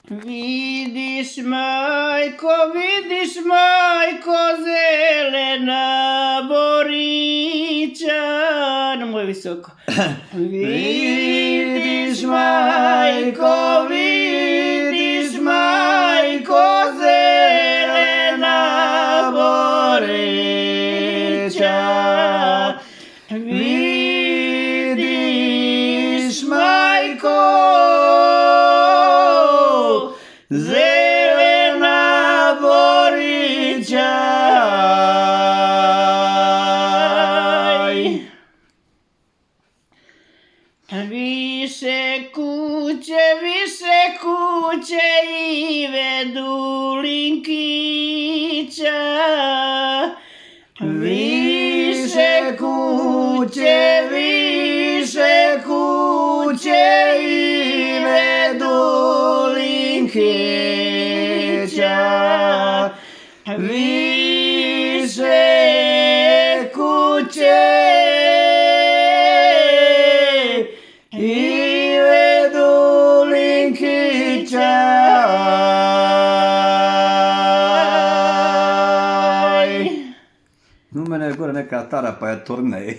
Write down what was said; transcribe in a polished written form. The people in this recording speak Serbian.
Vidiš majko, zelena borića. No, moje visoko. Vidiš majko, zelena borića. Vidiš majko, zelena borića. Više kuće Ive Dulinkića. Više kuće Ive Dulinkića. Više kuće Ive Dulinkića. U mene je gore neka tara pa je turnej.